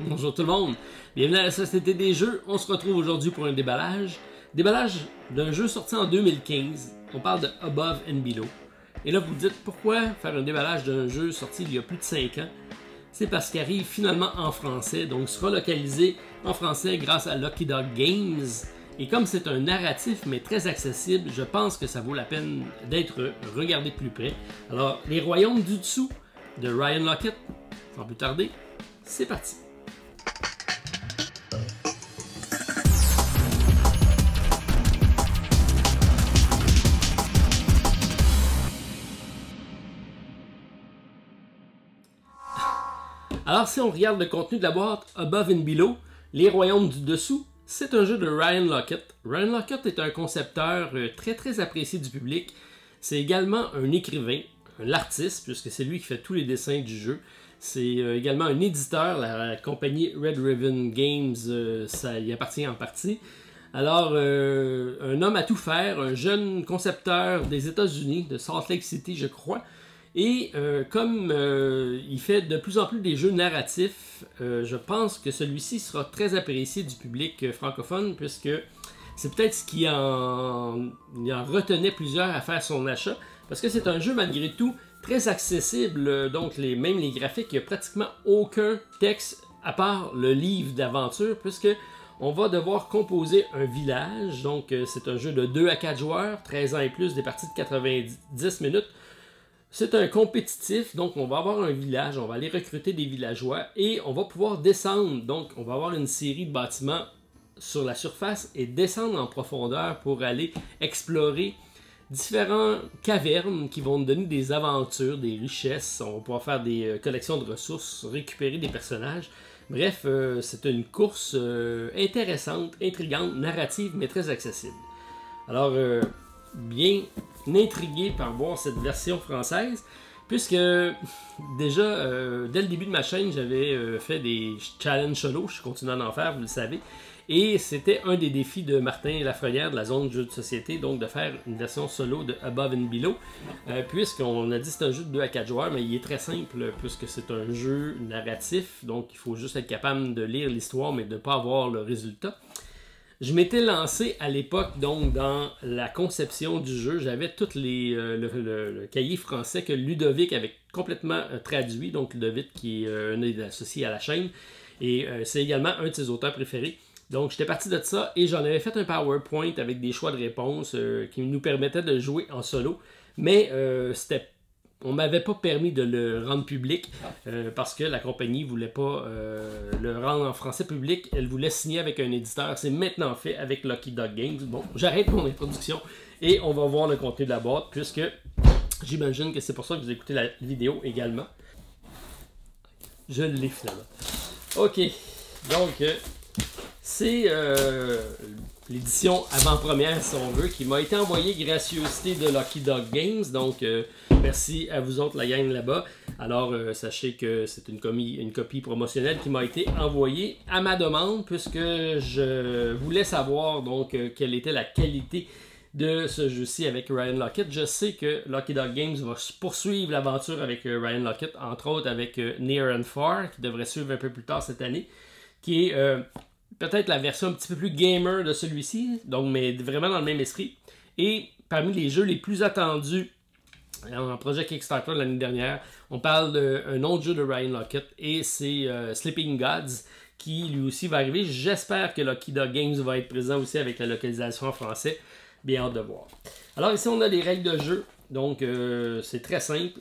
Bonjour tout le monde, bienvenue à la Société des Jeux. On se retrouve aujourd'hui pour un déballage. Déballage d'un jeu sorti en 2015. On parle de Above and Below. Et là vous vous dites pourquoi faire un déballage d'un jeu sorti il y a plus de 5 ans. C'est parce qu'il arrive finalement en français, donc sera localisé en français grâce à Lucky Dog Games. Et comme c'est un narratif mais très accessible, je pense que ça vaut la peine d'être regardé de plus près. Alors, Les Royaumes du Dessous de Ryan Laukat, sans plus tarder, c'est parti. Alors si on regarde le contenu de la boîte Above and Below, Les Royaumes du Dessous, c'est un jeu de Ryan Laukat. Ryan Laukat est un concepteur très apprécié du public. C'est également un écrivain, l'artiste, puisque c'est lui qui fait tous les dessins du jeu. C'est également un éditeur, la compagnie Red Ribbon Games, ça y appartient en partie. Alors, un homme à tout faire, un jeune concepteur des États-Unis, de Salt Lake City, je crois. Et comme il fait de plus en plus des jeux narratifs, je pense que celui-ci sera très apprécié du public francophone, puisque c'est peut-être ce qui en retenait plusieurs à faire son achat, parce que c'est un jeu malgré tout très accessible, donc même les graphiques, il n'y a pratiquement aucun texte à part le livre d'aventure, puisque on va devoir composer un village, donc c'est un jeu de 2 à 4 joueurs, 13 ans et plus, des parties de 90 minutes. C'est un compétitif, donc on va avoir un village, on va aller recruter des villageois et on va pouvoir descendre. Donc on va avoir une série de bâtiments sur la surface et descendre en profondeur pour aller explorer différentes cavernes qui vont nous donner des aventures, des richesses. On va pouvoir faire des collections de ressources, récupérer des personnages. Bref, c'est une course intéressante, intrigante, narrative, mais très accessible. Alors, bien intrigué par voir cette version française, puisque déjà, dès le début de ma chaîne, j'avais fait des challenges solo, je continue à en faire, vous le savez, et c'était un des défis de Martin Lafrenière de la zone de jeux de société, donc de faire une version solo de Above and Below, puisqu'on a dit que c'est un jeu de 2 à 4 joueurs, mais il est très simple, puisque c'est un jeu narratif, donc il faut juste être capable de lire l'histoire, mais de ne pas avoir le résultat. Je m'étais lancé à l'époque donc dans la conception du jeu. J'avais tout le cahier français que Ludovic avait complètement traduit. Donc Ludovic qui est un des associés à la chaîne. Et c'est également un de ses auteurs préférés. Donc j'étais parti de ça et j'en avais fait un PowerPoint avec des choix de réponses qui nous permettaient de jouer en solo. Mais on ne m'avait pas permis de le rendre public parce que la compagnie ne voulait pas le rendre en français public. Elle voulait signer avec un éditeur. C'est maintenant fait avec Lucky Dog Games. Bon, j'arrête mon introduction et on va voir le contenu de la boîte puisque j'imagine que c'est pour ça que vous écoutez la vidéo également. Je l'ai finalement. Ok, donc c'est l'édition avant-première, si on veut, qui m'a été envoyée gracieuseté de Lucky Dog Games. Donc, merci à vous autres, la gang là-bas. Alors, sachez que c'est une copie promotionnelle qui m'a été envoyée à ma demande, puisque je voulais savoir donc quelle était la qualité de ce jeu-ci avec Ryan Laukat. Je sais que Lucky Dog Games va poursuivre l'aventure avec Ryan Laukat, entre autres avec Near and Far, qui devrait suivre un peu plus tard cette année, qui est peut-être la version un petit peu plus gamer de celui-ci, donc mais vraiment dans le même esprit. Et parmi les jeux les plus attendus en projet Kickstarter l'année dernière, on parle d'un autre jeu de Ryan Laukat et c'est Sleeping Gods qui lui aussi va arriver. J'espère que Lucky Dog Games va être présent aussi avec la localisation en français. Bien hâte de voir. Alors ici on a les règles de jeu, donc c'est très simple,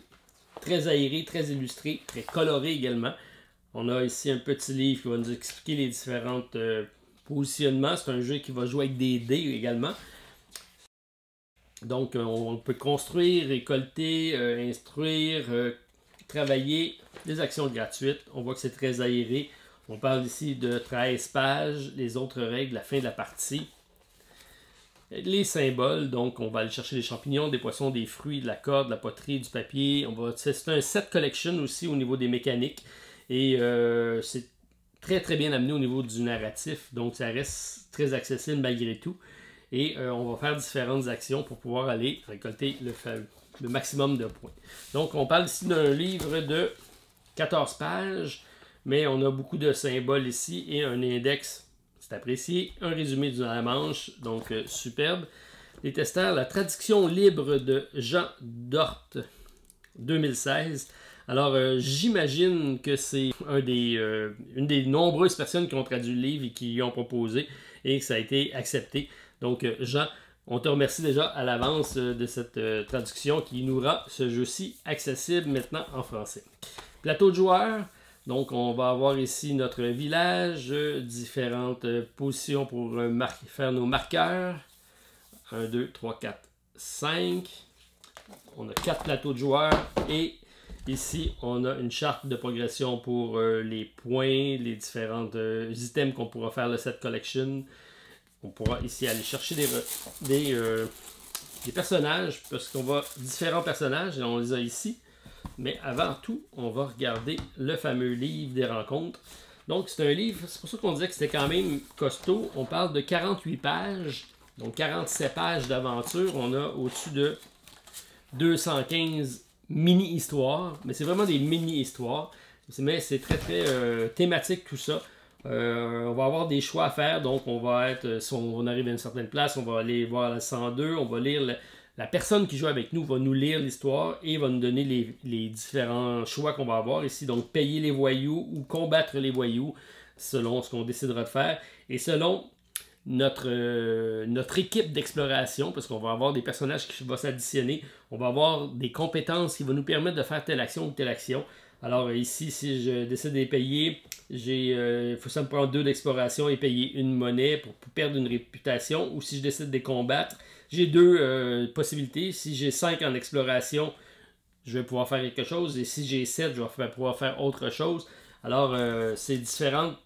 très aéré, très illustré, très coloré également. On a ici un petit livre qui va nous expliquer les différents positionnements. C'est un jeu qui va jouer avec des dés également. Donc, on peut construire, récolter, instruire, travailler, des actions gratuites. On voit que c'est très aéré. On parle ici de 13 pages, les autres règles, la fin de la partie. Les symboles, donc on va aller chercher des champignons, des poissons, des fruits, de la corde, de la poterie, du papier. C'est un set collection aussi au niveau des mécaniques. Et c'est très bien amené au niveau du narratif, donc ça reste très accessible malgré tout. Et on va faire différentes actions pour pouvoir aller récolter le maximum de points. Donc on parle ici d'un livre de 14 pages, mais on a beaucoup de symboles ici et un index, c'est apprécié, un résumé de la manche, donc superbe. Les testeurs, la traduction libre de Jean Dort, 2016. Alors, j'imagine que c'est une des nombreuses personnes qui ont traduit le livre et qui y ont proposé et que ça a été accepté. Donc, Jean, on te remercie déjà à l'avance de cette traduction qui nous rend ce jeu-ci accessible maintenant en français. Plateau de joueurs. Donc, on va avoir ici notre village, différentes positions pour faire nos marqueurs. 1, 2, 3, 4, 5. On a 4 plateaux de joueurs et ici, on a une charte de progression pour les points, les différents items qu'on pourra faire le set collection. On pourra ici aller chercher des personnages, parce qu'on va différents personnages, et on les a ici. Mais avant tout, on va regarder le fameux livre des rencontres. Donc, c'est un livre, c'est pour ça qu'on disait que c'était quand même costaud. On parle de 48 pages, donc 47 pages d'aventure. On a au-dessus de 215 mini-histoires, mais c'est vraiment des mini-histoires. Mais c'est très thématique tout ça. On va avoir des choix à faire, donc on va être, si on arrive à une certaine place, on va aller voir la 102, on va lire, la personne qui joue avec nous va nous lire l'histoire et va nous donner les différents choix qu'on va avoir ici, donc payer les voyous ou combattre les voyous, selon ce qu'on décidera de faire, et selon notre équipe d'exploration, parce qu'on va avoir des personnages qui vont s'additionner, on va avoir des compétences qui vont nous permettre de faire telle action ou telle action. Alors ici, si je décide de les payer, ça me prend 2 d'exploration et payer une monnaie pour perdre une réputation. Ou si je décide de les combattre, j'ai 2 possibilités. Si j'ai 5 en exploration, je vais pouvoir faire quelque chose. Et si j'ai 7, je vais pouvoir faire autre chose. Alors, c'est différentes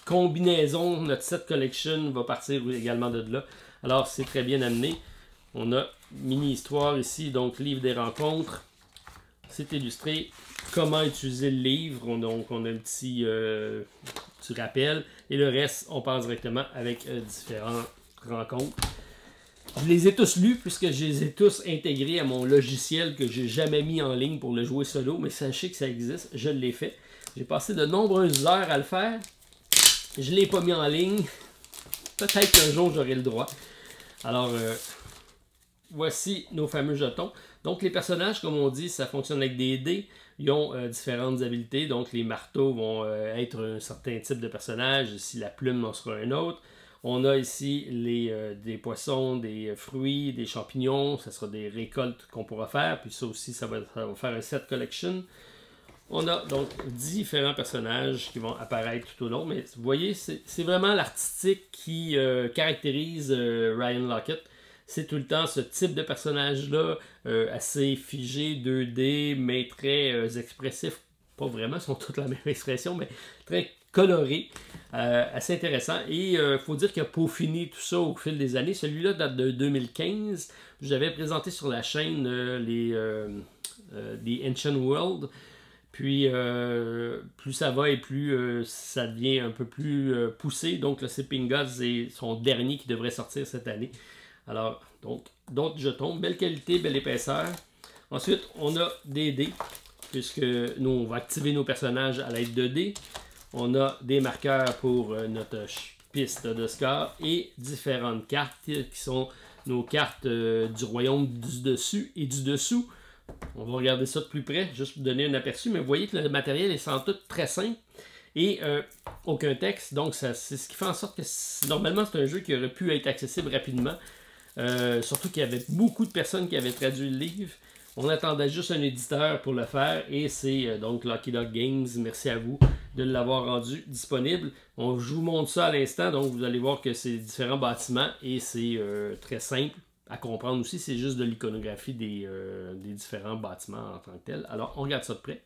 combinaisons. Notre set collection va partir également de là. Alors, c'est très bien amené. On a mini-histoire ici, donc livre des rencontres. C'est illustré. Comment utiliser le livre. Donc, on a un petit rappel. Et le reste, on part directement avec différentes rencontres. Je les ai tous lus puisque je les ai tous intégrés à mon logiciel que j'ai jamais mis en ligne pour le jouer solo. Mais sachez que ça existe. Je l'ai fait. J'ai passé de nombreuses heures à le faire. Je ne l'ai pas mis en ligne. Peut-être qu'un jour, j'aurai le droit. Alors, voici nos fameux jetons. Donc, les personnages, comme on dit, ça fonctionne avec des dés. Ils ont différentes habiletés. Donc, les marteaux vont être un certain type de personnage. Ici, la plume en sera un autre. On a ici des poissons, des fruits, des champignons. Ça sera des récoltes qu'on pourra faire. Puis ça aussi, ça va faire un set collection. On a donc différents personnages qui vont apparaître tout au long. Mais vous voyez, c'est vraiment l'artistique qui caractérise Ryan Laukat. C'est tout le temps ce type de personnage-là, assez figé, 2D, mais très expressif. Pas vraiment, ils sont toutes la même expression, mais très coloré, assez intéressant. Et il faut dire qu'il a peaufiné tout ça au fil des années. Celui-là date de 2015. Je l'avais présenté sur la chaîne les Ancient World. Puis, plus ça va et plus ça devient un peu plus poussé. Donc, le Sleeping Gods est son dernier qui devrait sortir cette année. Alors, donc, d'autres jetons. Belle qualité, belle épaisseur. Ensuite, on a des dés, puisque nous, on va activer nos personnages à l'aide de dés. On a des marqueurs pour notre piste de score et différentes cartes qui sont nos cartes du royaume du dessus et du dessous. On va regarder ça de plus près, juste pour donner un aperçu. Mais vous voyez que le matériel est sans doute très simple et aucun texte. Donc, c'est ce qui fait en sorte que normalement, c'est un jeu qui aurait pu être accessible rapidement. Surtout qu'il y avait beaucoup de personnes qui avaient traduit le livre. On attendait juste un éditeur pour le faire et c'est donc Lucky Dog Games. Merci à vous de l'avoir rendu disponible. Je vous montre ça à l'instant, donc vous allez voir que c'est différents bâtiments et c'est très simple à comprendre aussi. C'est juste de l'iconographie des différents bâtiments en tant que tel. Alors, on regarde ça de près.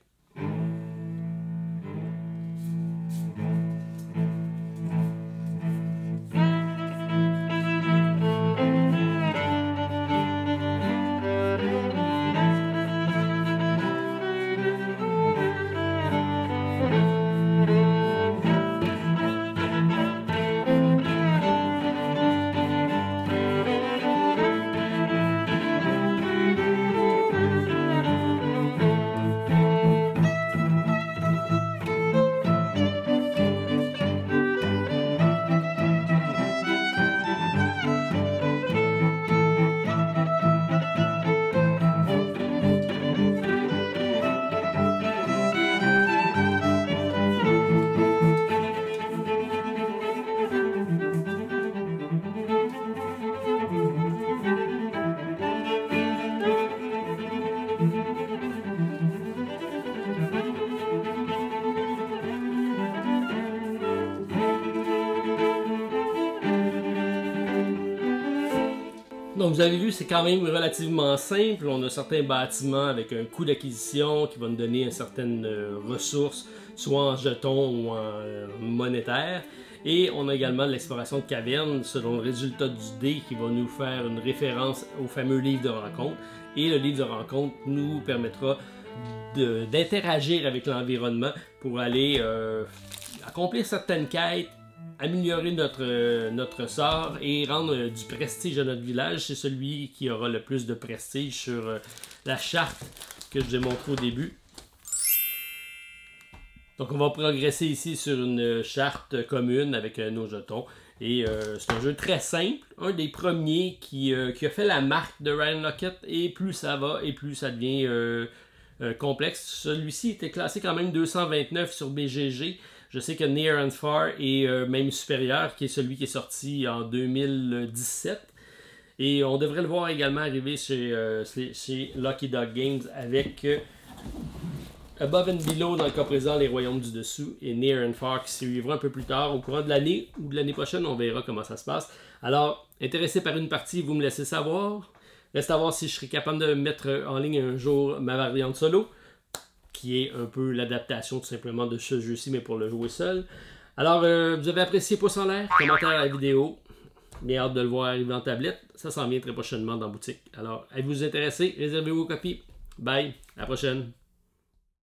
Donc vous avez vu, c'est quand même relativement simple. On a certains bâtiments avec un coût d'acquisition qui va nous donner certaines ressources, soit en jetons ou en monétaire. Et on a également l'exploration de cavernes selon le résultat du dé qui va nous faire une référence au fameux livre de rencontre. Et le livre de rencontre nous permettra d'interagir avec l'environnement pour aller accomplir certaines quêtes, améliorer notre sort et rendre du prestige à notre village. C'est celui qui aura le plus de prestige sur la charte que je vous ai montré au début. Donc on va progresser ici sur une charte commune avec nos jetons. Et c'est un jeu très simple, un des premiers qui a fait la marque de Ryan Laukat, et plus ça va et plus ça devient complexe. Celui-ci était classé quand même 229 sur BGG. Je sais que Near and Far est même supérieur, qui est celui qui est sorti en 2017. Et on devrait le voir également arriver chez Lucky Dog Games avec Above and Below dans le cas présent, Les Royaumes du Dessous, et Near and Far qui suivra un peu plus tard au courant de l'année ou de l'année prochaine. On verra comment ça se passe. Alors, intéressé par une partie, vous me laissez savoir. Reste à voir si je serai capable de mettre en ligne un jour ma variante solo, qui est un peu l'adaptation tout simplement de ce jeu-ci, mais pour le jouer seul. Alors, vous avez apprécié Pouce en l'air, commentaire à la vidéo. Bien hâte de le voir arriver en tablette. Ça s'en vient très prochainement dans la boutique. Alors, vous intéressez, réservez vos copies. Bye, à la prochaine.